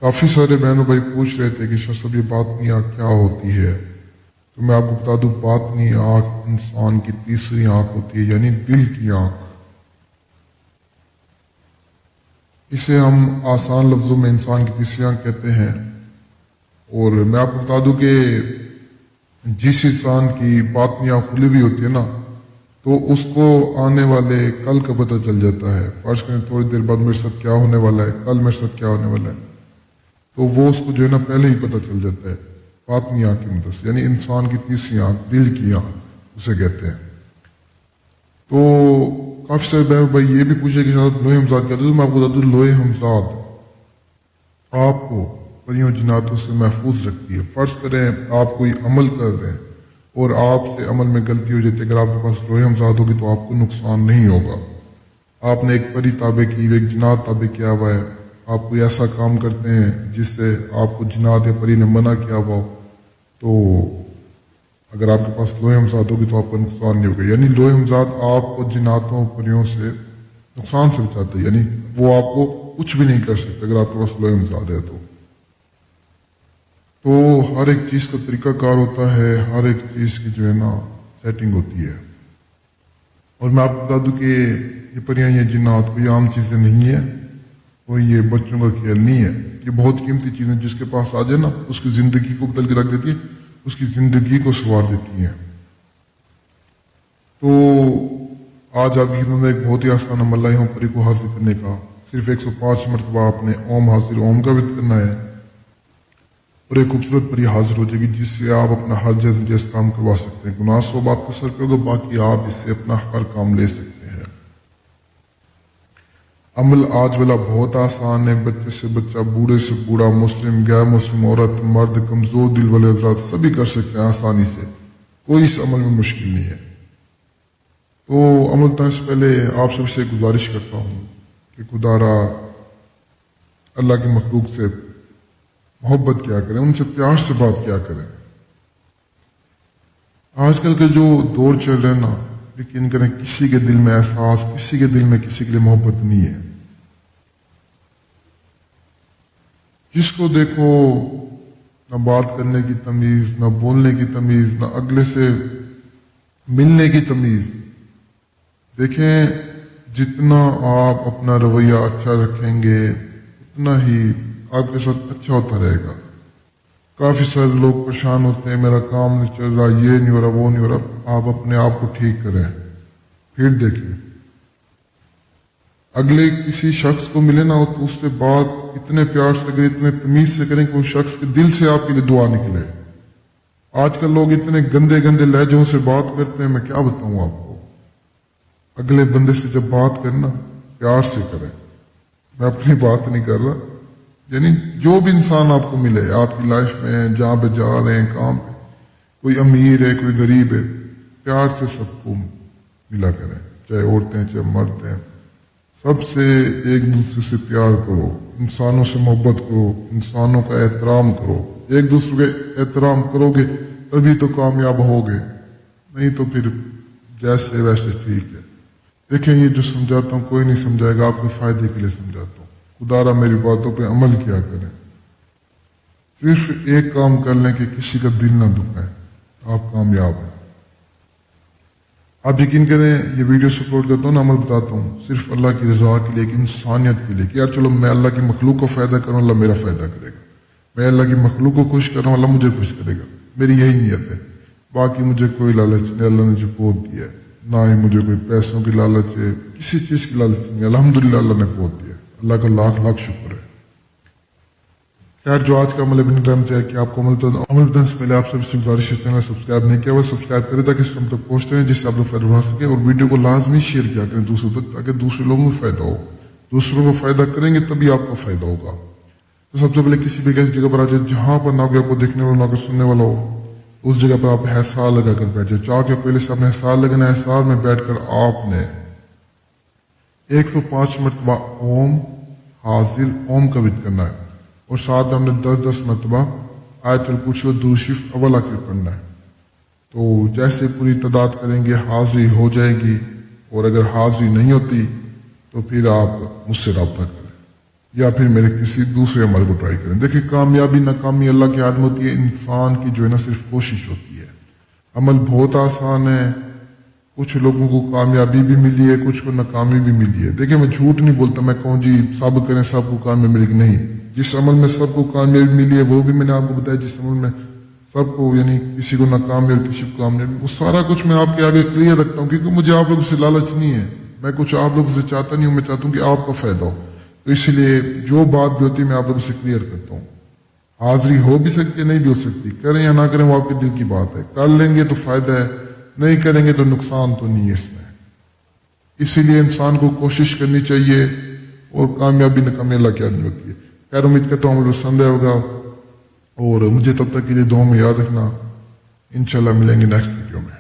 کافی سارے بہنوں بھائی پوچھ رہے تھے کہ شاہ صاحب یہ باطنی آنکھ کیا ہوتی ہے؟ تو میں آپ کو بتا دوں، باطنی آنکھ انسان کی تیسری آنکھ ہوتی ہے، یعنی دل کی آنکھ۔ اسے ہم آسان لفظوں میں انسان کی تیسری آنکھ کہتے ہیں۔ اور میں آپ کو بتا دوں کہ جس انسان کی باطنی آنکھ کھلی ہوئی ہوتی ہے نا، تو اس کو آنے والے کل کا پتہ چل جاتا ہے۔ فرض کریں تھوڑی دیر بعد میرے ساتھ کیا ہونے والا ہے، کل میرے ساتھ کیا ہونے والا ہے، تو وہ اس کو جو ہے نا پہلے ہی پتہ چل جاتا ہے باطنی آنکھ کی مدد سے، یعنی انسان کی تیسری آنکھ، دل کی آنکھ اسے کہتے ہیں۔ تو کافی سارے بہن بھائی یہ بھی پوچھے کہ لوح ہمزاد کہتے ہیں، تو میں آپ کو بتا دوں لوح ہمزاد آپ کو پریوں جناتوں سے محفوظ رکھتی ہے۔ فرض کریں آپ کوئی عمل کر رہے ہیں اور آپ سے عمل میں غلطی ہو جاتی ہے، اگر آپ کے پاس لوح ہمزاد ہوگی تو آپ کو نقصان نہیں ہوگا۔ آپ نے ایک پری تابع کی، ایک جنات تابع کیا ہوا ہے، آپ کوئی ایسا کام کرتے ہیں جس سے آپ کو جنات یا پری نے منع کیا ہوا ہو، تو اگر آپ کے پاس لوح ہمزاد ہوگی تو آپ کا نقصان نہیں ہوگا۔ یعنی لوح ہمزاد آپ کو جناتوں پریوں سے نقصان سے بچاتا ہے، یعنی وہ آپ کو کچھ بھی نہیں کر سکتے اگر آپ کے پاس لوح ہمزاد ہے تو ہر ایک چیز کا طریقہ کار ہوتا ہے، ہر ایک چیز کی جو ہے نا سیٹنگ ہوتی ہے۔ اور میں آپ کو بتا دوں کہ یہ پریاں، یہ جنات کوئی عام چیزیں نہیں ہیں، کوئی یہ بچوں کا کھیل نہیں ہے، یہ بہت قیمتی چیزیں جس کے پاس آ جائے نا اس کی زندگی کو بدل کے رکھ دیتی ہے، اس کی زندگی کو سنوار دیتی ہیں۔ تو آج آپ کی خدمت میں ایک بہت ہی آسان عمل لائی ہوں پری کو حاصل کرنے کا۔ صرف 105 مرتبہ آپ نے اوم حاضر اوم کا وتر کرنا ہے اور ایک خوبصورت پری حاضر ہو جائے گی جس سے آپ اپنا ہر جائز کام کروا سکتے ہیں۔ گناہ سوب آپ کے سر پہ ہوگا، باقی آپ اس سے اپنا ہر کام لے سکتے ہیں۔ عمل آج والا بہت آسان ہے، بچے سے بچہ، بوڑھے سے بوڑھا، مسلم غیر مسلم، عورت مرد، کمزور دل والے حضرات سبھی کر سکتے ہیں آسانی سے، کوئی اس عمل میں مشکل نہیں ہے۔ تو عمل کرنے سے پہلے آپ سب سے گزارش کرتا ہوں کہ خدا را اللہ کی مخلوق سے محبت کیا کریں، ان سے پیار سے بات کیا کریں۔ آج کل کا جو دور چل رہا ہے نا، یقین کریں کسی کے دل میں احساس، کسی کے دل میں کسی کے لیے محبت نہیں ہے۔ جس کو دیکھو نہ بات کرنے کی تمیز، نہ بولنے کی تمیز، نہ اگلے سے ملنے کی تمیز۔ دیکھیں جتنا آپ اپنا رویہ اچھا رکھیں گے اتنا ہی آپ کے ساتھ اچھا ہوتا رہے گا۔ کافی سارے لوگ پریشان ہوتے ہیں، میرا کام نہیں چل رہا، یہ نہیں ہو رہا، وہ نہیں ہو رہا۔ آپ اپنے آپ کو ٹھیک کریں، پھر دیکھیں اگلے کسی شخص کو ملے نا تو اس سے بات اتنے پیار سے کریں، اتنے تمیز سے کریں کہ اس شخص کے دل سے آپ کے لیے دعا نکلے۔ آج کل لوگ اتنے گندے گندے لہجوں سے بات کرتے ہیں، میں کیا بتاؤں آپ کو۔ اگلے بندے سے جب بات کرنا پیار سے کریں۔ میں اپنی بات نہیں کر رہا، یعنی جو بھی انسان آپ کو ملے آپ کی لائف میں، جہاں پہ جا رہے ہیں کام پہ، کوئی امیر ہے کوئی غریب ہے، پیار سے سب کو ملا کریں، چاہے عورتیں چاہے مرد ہیں، سب سے ایک دوسرے سے پیار کرو، انسانوں سے محبت کرو، انسانوں کا احترام کرو۔ ایک دوسرے کا احترام کرو گے تبھی تو کامیاب ہوگے، نہیں تو پھر جیسے ویسے ٹھیک ہے۔ دیکھیں یہ جو سمجھاتا ہوں کوئی نہیں سمجھائے گا، آپ کے فائدے کے لیے سمجھاتا ہوں۔ خدا را میری باتوں پہ عمل کیا کریں، صرف ایک کام کر لیں کہ کسی کا دل نہ دکھائیں، آپ کامیاب ہیں۔ آپ یقین کریں یہ ویڈیو سپورٹ کرتا ہوں نا، عمل بتاتا ہوں صرف اللہ کی رضا کے لیے، ایک انسانیت کے لیے، کہ یار چلو میں اللہ کی مخلوق کو فائدہ کروں، اللہ میرا فائدہ کرے گا، میں اللہ کی مخلوق کو خوش کر رہا ہوں، اللہ مجھے خوش کرے گا، میری یہی نیت ہے۔ باقی مجھے کوئی لالچ نہیں، اللہ نے مجھے گود دیا ہے، نہ ہی مجھے کوئی پیسوں کی لالچ ہے، کسی چیز کی لالچ نہیں، الحمدللہ اللہ نے گود دیا ہے، اللہ کا لاکھ لاکھ شکر ہے۔ خیر جو آج کا عمل ابن ٹائم چاہے کہ آپ کو عمل بتانے سے پہلے آپ سب سے گزارش ہے چینل سبسکرائب نہیں کیا ہوا سبسکرائب کریں تاکہ ہم تک پہنچتے ہیں جس سے آپ لوگ فائدہ اٹھا سکیں، اور ویڈیو کو لازمی شیئر کیا کریں دوسروں تک تاکہ دوسرے لوگوں کو فائدہ ہو۔ دوسروں کو فائدہ کریں گے تبھی آپ کو فائدہ ہوگا۔ تو سب سے پہلے کسی بھی ایسی جگہ پر آ جائے جہاں پر نہ کوئی آپ کو دیکھنے والا نہ کوئی سننے والا ہو، اس جگہ پر آپ احساس لگا کر بیٹھ جائے۔ چاہ کے پہلے سے آپ نے احساس لگانا ہے، احساس میں بیٹھ کر آپ نے 105 مرتبہ اوم حاضر اوم کا وتر کرنا ہے، اور ساتھ میں ہم نے 10 مرتبہ آیت الکرسی و درود شریف اول آخر پڑھنا ہے۔ تو جیسے پوری تعداد کریں گے حاضری ہو جائے گی، اور اگر حاضری نہیں ہوتی تو پھر آپ مجھ سے رابطہ کریں۔ یا پھر میرے کسی دوسرے عمل کو ٹرائی کریں. دیکھیں کامیابی ناکامی اللہ کی عادت ہوتی ہے، انسان کی جو ہے نا صرف کوشش ہوتی ہے. عمل بہت آسان ہے، کچھ لوگوں کو کامیابی بھی ملی ہے، کچھ کو ناکامی بھی ملی ہے. دیکھیں میں جھوٹ نہیں بولتا، میں کہوں جی سب کریں سب کو کامیابی ملے گی، نہیں. جس عمل میں سب کو کامیابی ملی ہے وہ بھی میں نے آپ کو بتایا، جس عمل میں سب کو یعنی کسی کو ناکامی اور کسی کو کامیابی، وہ سارا کچھ میں آپ کے آگے کلیئر رکھتا ہوں، کیونکہ مجھے آپ لوگوں سے لالچ نہیں ہے، میں کچھ آپ لوگوں سے چاہتا نہیں ہوں، میں چاہتا ہوں کہ آپ کا فائدہ ہو. تو اس لیے جو بات بھی ہوتی ہے میں آپ لوگوں سے کلیئر کرتا ہوں. حاضری ہو بھی سکتی ہے، نہیں بھی ہو سکتی، کریں یا نہ کریں وہ آپ کے دل کی بات ہے. کر لیں گے تو فائدہ ہے، نہیں کریں گے تو نقصان تو نہیں ہے اس میں. اسی لیے انسان کو کوشش کرنی چاہیے، اور کامیابی ناکامی اللہ کی عادت ہوتی ہے. خیر امید کرتا ہوں پسند آیا ہوگا، اور مجھے تب تک کے لیے دعاؤں میں یاد رکھنا. انشاءاللہ ملیں گے نیکسٹ ویڈیو میں.